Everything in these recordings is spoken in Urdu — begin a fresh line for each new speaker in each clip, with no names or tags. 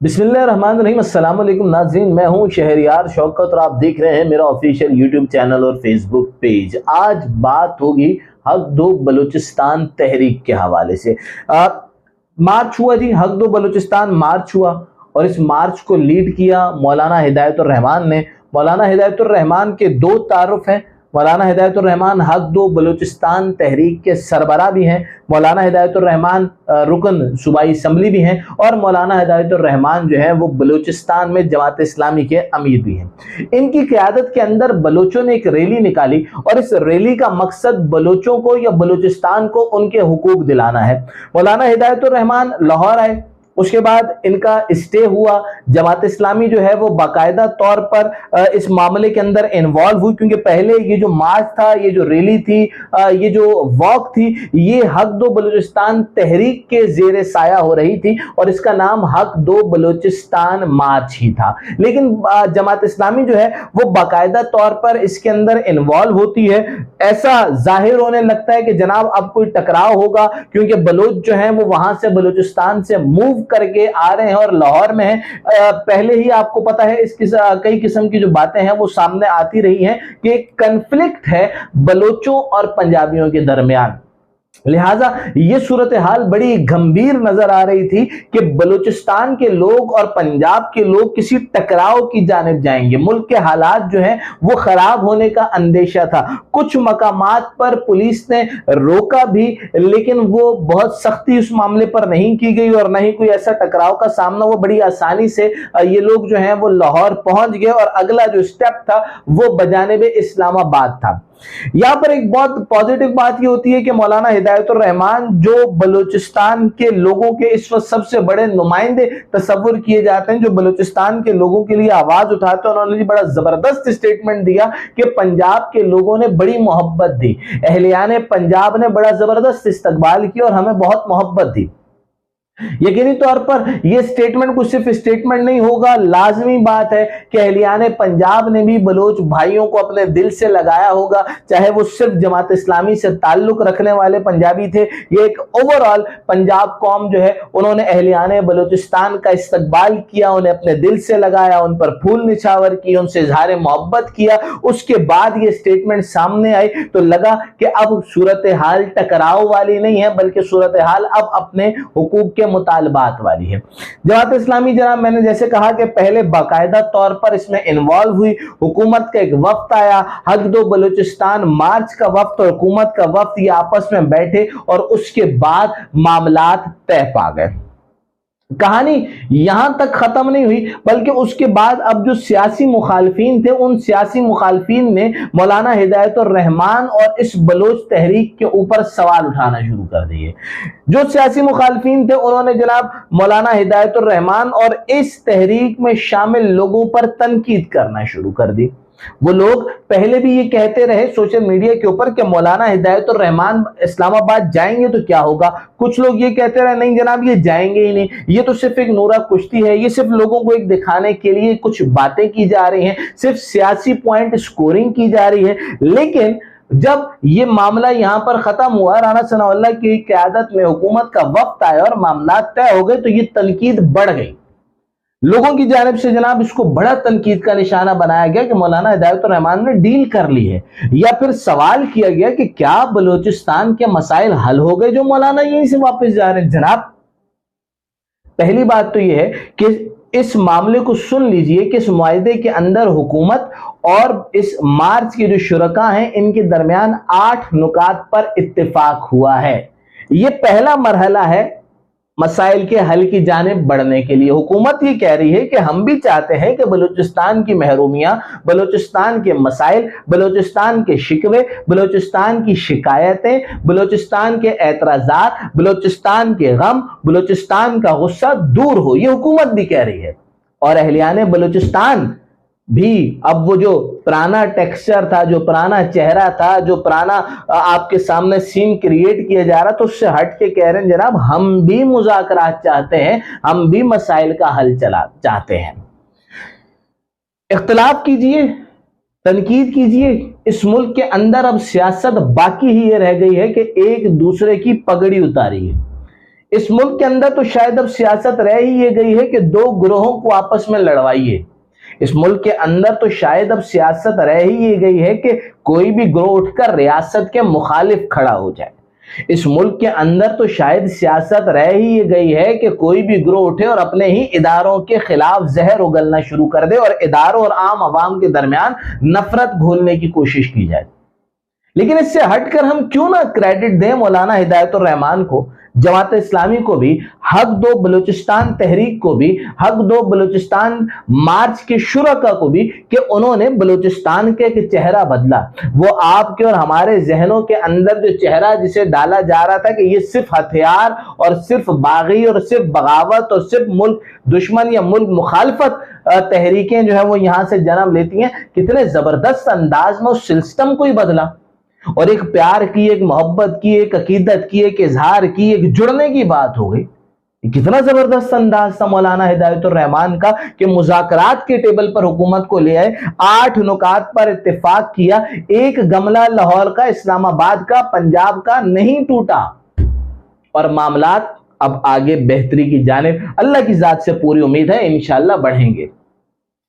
بسم اللہ الرحمن الرحیم۔ السلام علیکم ناظرین، میں ہوں شہریار شوکت اور آپ دیکھ رہے ہیں میرا آفیشیل یوٹیوب چینل اور فیس بک پیج۔ آج بات ہوگی حق دو بلوچستان تحریک کے حوالے سے۔ مارچ ہوا جی، حق دو بلوچستان مارچ ہوا اور اس مارچ کو لیڈ کیا مولانا ہدایت الرحمان نے۔ مولانا ہدایت الرحمان کے دو تعارف ہیں۔ مولانا ہدایت الرحمان حق دو بلوچستان تحریک کے سربراہ بھی ہیں، مولانا ہدایت الرحمان رکن صوبائی اسمبلی بھی ہیں، اور مولانا ہدایت الرحمان جو ہے وہ بلوچستان میں جماعت اسلامی کے امیر بھی ہیں۔ ان کی قیادت کے اندر بلوچوں نے ایک ریلی نکالی اور اس ریلی کا مقصد بلوچوں کو یا بلوچستان کو ان کے حقوق دلانا ہے۔ مولانا ہدایت الرحمان لاہور آئے، اس کے بعد ان کا اسٹے ہوا۔ جماعت اسلامی جو ہے وہ باقاعدہ طور پر اس معاملے کے اندر انوالو ہوئی، کیونکہ پہلے یہ جو مارچ تھا، یہ جو ریلی تھی، یہ جو واک تھی، یہ حق دو بلوچستان تحریک کے زیر سایہ ہو رہی تھی اور اس کا نام حق دو بلوچستان مارچ ہی تھا۔ لیکن جماعت اسلامی جو ہے وہ باقاعدہ طور پر اس کے اندر انوالو ہوتی ہے۔ ایسا ظاہر ہونے لگتا ہے کہ جناب اب کوئی ٹکراؤ ہوگا، کیونکہ بلوچ جو ہیں وہ وہاں سے بلوچستان سے موو کر کے آ رہے ہیں اور لاہور میں ہیں۔ پہلے ہی آپ کو پتا ہے اس کئی قسم کی جو باتیں ہیں وہ سامنے آتی رہی ہیں کہ ایک کنفلکٹ ہے بلوچوں اور پنجابیوں کے درمیان۔ لہٰذا یہ صورتحال بڑی گھمبیر نظر آ رہی تھی کہ بلوچستان کے لوگ اور پنجاب کے لوگ کسی ٹکراؤ کی جانب جائیں گے۔ ملک کے حالات جو ہیں وہ خراب ہونے کا اندیشہ تھا۔ کچھ مقامات پر پولیس نے روکا بھی، لیکن وہ بہت سختی اس معاملے پر نہیں کی گئی اور نہ ہی کوئی ایسا ٹکراؤ کا سامنا۔ وہ بڑی آسانی سے یہ لوگ جو ہیں وہ لاہور پہنچ گئے اور اگلا جو سٹیپ تھا وہ بجانب اسلام آباد تھا۔ یہاں پر ایک بہت پازیٹیو بات یہ ہوتی ہے کہ مولانا ہدایت الرحمان جو بلوچستان کے لوگوں کے اس وقت سب سے بڑے نمائندے تصور کیے جاتے ہیں، جو بلوچستان کے لوگوں کے لیے آواز اٹھاتے ہیں، انہوں نے بڑا زبردست سٹیٹمنٹ دیا کہ پنجاب کے لوگوں نے بڑی محبت دی، اہلیان پنجاب نے بڑا زبردست استقبال کیا اور ہمیں بہت محبت دی۔ یقینی طور پر یہ سٹیٹمنٹ کچھ صرف سٹیٹمنٹ نہیں ہوگا، لازمی بات ہے کہ اہلیان پنجاب نے بھی بلوچ بھائیوں کو اپنے دل سے لگایا ہوگا، چاہے وہ صرف جماعت اسلامی سے تعلق رکھنے والے پنجابی تھے۔ یہ ایک اوورآل پنجاب قوم جو ہے انہوں نے اہلیان بلوچستان کا استقبال کیا، انہیں اپنے دل سے لگایا، ان پر پھول نچھاور کی، ان سے اظہار محبت کیا۔ اس کے بعد یہ سٹیٹمنٹ سامنے آئی تو لگا کہ اب صورتحال ٹکراؤ والی نہیں ہے، بلکہ صورتحال اب اپنے حقوق کے مطالبات والی ہے۔ جماعت اسلامی جناب میں نے جیسے کہا کہ پہلے باقاعدہ طور پر اس میں انوالو ہوئی، حکومت کا ایک وفد آیا، حق دو بلوچستان مارچ کا وفد اور حکومت کا وفد یہ آپس میں بیٹھے اور اس کے بعد معاملات طے پا گئے۔ کہانی یہاں تک ختم نہیں ہوئی، بلکہ اس کے بعد اب جو سیاسی مخالفین تھے ان سیاسی مخالفین نے مولانا ہدایت الرحمان اور اس بلوچ تحریک کے اوپر سوال اٹھانا شروع کر دیے۔ جو سیاسی مخالفین تھے انہوں نے جناب مولانا ہدایت الرحمان اور اس تحریک میں شامل لوگوں پر تنقید کرنا شروع کر دی۔ وہ لوگ پہلے بھی یہ کہتے رہے سوشل میڈیا کے اوپر کہ مولانا ہدایت الرحمان اسلام آباد جائیں گے تو کیا ہوگا۔ کچھ لوگ یہ کہتے رہے نہیں جناب یہ جائیں گے ہی نہیں، یہ تو صرف ایک نورہ کشتی ہے، یہ صرف لوگوں کو ایک دکھانے کے لیے کچھ باتیں کی جا رہی ہیں، صرف سیاسی پوائنٹ سکورنگ کی جا رہی ہے۔ لیکن جب یہ معاملہ یہاں پر ختم ہوا، رانا ثناء اللہ کی قیادت میں حکومت کا وفد آیا اور معاملات طے ہو گئے، تو یہ تنقید بڑھ گئی۔ لوگوں کی جانب سے جناب اس کو بڑا تنقید کا نشانہ بنایا گیا کہ مولانا ہدایت الرحمان نے ڈیل کر لی ہے، یا پھر سوال کیا گیا کہ کیا بلوچستان کے مسائل حل ہو گئے جو مولانا یہیں سے واپس جا رہے ہیں۔ جناب پہلی بات تو یہ ہے کہ اس معاملے کو سن لیجئے کہ اس معاہدے کے اندر حکومت اور اس مارچ کے جو شرکاء ہیں ان کے درمیان 8 نکات پر اتفاق ہوا ہے۔ یہ پہلا مرحلہ ہے مسائل کے حل کی جانب بڑھنے کے لیے۔ حکومت یہ کہہ رہی ہے کہ ہم بھی چاہتے ہیں کہ بلوچستان کی محرومیاں، بلوچستان کے مسائل، بلوچستان کے شکوے، بلوچستان کی شکایتیں، بلوچستان کے اعتراضات، بلوچستان کے غم، بلوچستان کا غصہ دور ہو۔ یہ حکومت بھی کہہ رہی ہے، اور اہلیان بلوچستان بھی اب وہ جو پرانا ٹیکسچر تھا، جو پرانا چہرہ تھا، جو پرانا آپ کے سامنے سین کریٹ کیا جا رہا، تو اس سے ہٹ کے کہہ رہے ہیں جناب ہم بھی مذاکرات چاہتے ہیں، ہم بھی مسائل کا حل چاہتے ہیں۔ اختلاف کیجئے، تنقید کیجئے۔ اس ملک کے اندر اب سیاست باقی ہی یہ رہ گئی ہے کہ ایک دوسرے کی پگڑی اتاری ہے، اس ملک کے اندر تو شاید اب سیاست رہ ہی یہ گئی ہے کہ دو گروہوں کو آپس میں لڑوائیے۔ اس ملک کے اندر تو شاید اب سیاست رہ ہی یہ گئی ہے کہ کوئی بھی گروہ اٹھ کر ریاست کے مخالف کھڑا ہو جائے۔ اس ملک کے اندر تو شاید سیاست رہ ہی یہ گئی ہے کہ کوئی بھی گروہ اٹھے اور اپنے ہی اداروں کے خلاف زہر اگلنا شروع کر دے اور اداروں اور عام عوام کے درمیان نفرت گھولنے کی کوشش کی جائے۔ لیکن اس سے ہٹ کر ہم کیوں نہ کریڈٹ دیں مولانا ہدایت الرحمان کو، جماعت اسلامی کو بھی، حق دو بلوچستان تحریک کو بھی، حق دو بلوچستان مارچ کے شرکا کو بھی، کہ انہوں نے بلوچستان کے ایک چہرہ بدلا۔ وہ آپ کے اور ہمارے ذہنوں کے اندر جو چہرہ جسے ڈالا جا رہا تھا کہ یہ صرف ہتھیار اور صرف باغی اور صرف بغاوت اور صرف ملک دشمن یا ملک مخالفت تحریکیں جو ہے وہ یہاں سے جنم لیتی ہیں، کتنے زبردست انداز میں اس سسٹم کو ہی بدلا اور ایک پیار کی، ایک محبت کی، ایک عقیدت کی، ایک اظہار کی، ایک جڑنے کی بات ہو گئی۔ کتنا زبردست انداز تھا مولانا ہدایت الرحمان کا کہ مذاکرات کے ٹیبل پر حکومت کو لے آئے، 8 نکات پر اتفاق کیا، ایک گملہ لاہور کا، اسلام آباد کا، پنجاب کا نہیں ٹوٹا، اور معاملات اب آگے بہتری کی جانب اللہ کی ذات سے پوری امید ہے انشاءاللہ بڑھیں گے۔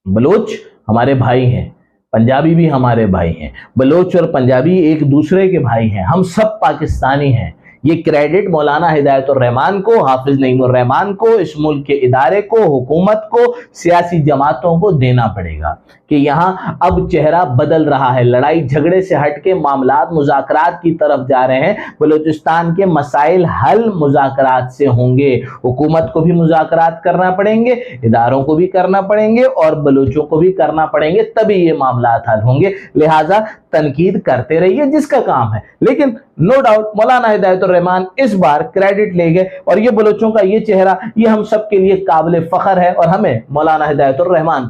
بلوچ ہمارے بھائی ہیں، پنجابی بھی ہمارے بھائی ہیں، بلوچ اور پنجابی ایک دوسرے کے بھائی ہیں، ہم سب پاکستانی ہیں۔ یہ کریڈٹ مولانا ہدایت الرحمان کو، حافظ نعیم الرحمان کو، اس ملک کے ادارے کو، حکومت کو، سیاسی جماعتوں کو دینا پڑے گا کہ یہاں اب چہرہ بدل رہا ہے، لڑائی جھگڑے سے ہٹ کے معاملات مذاکرات کی طرف جا رہے ہیں۔ بلوچستان کے مسائل حل مذاکرات سے ہوں گے، حکومت کو بھی مذاکرات کرنا پڑیں گے، اداروں کو بھی کرنا پڑیں گے اور بلوچوں کو بھی کرنا پڑیں گے، تبھی یہ معاملات حل ہوں گے۔ لہٰذا تنقید کرتے رہیے جس کا کام ہے، لیکن نو ڈاؤٹ مولانا ہدایت الرحمان اس بار کریڈٹ لے گئے، اور یہ بلوچوں کا یہ چہرہ یہ ہم سب کے لیے قابل فخر ہے، اور ہمیں مولانا ہدایت الرحمان